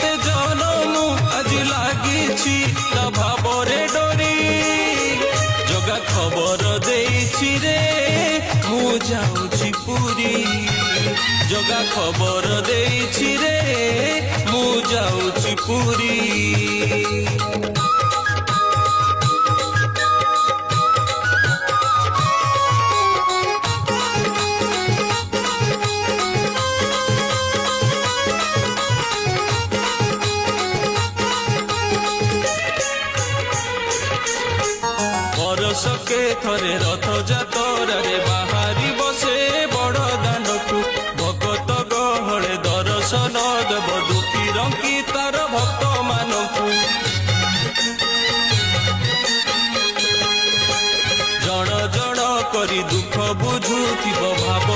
केते जनम आज लागिछि ता भाबरे डोरी जगा खबर देइछि रे मु जाउछि पुरी जगा खबर देइछि रे मु जाउछि पुरी बरसके थरे रथ जातरे बाहारी बसे बड़ दानकु भगत गहळे दर्शन देव दुखी रंकी तार भक्त मानकु जण जण करी दुख बुझुथिब भाव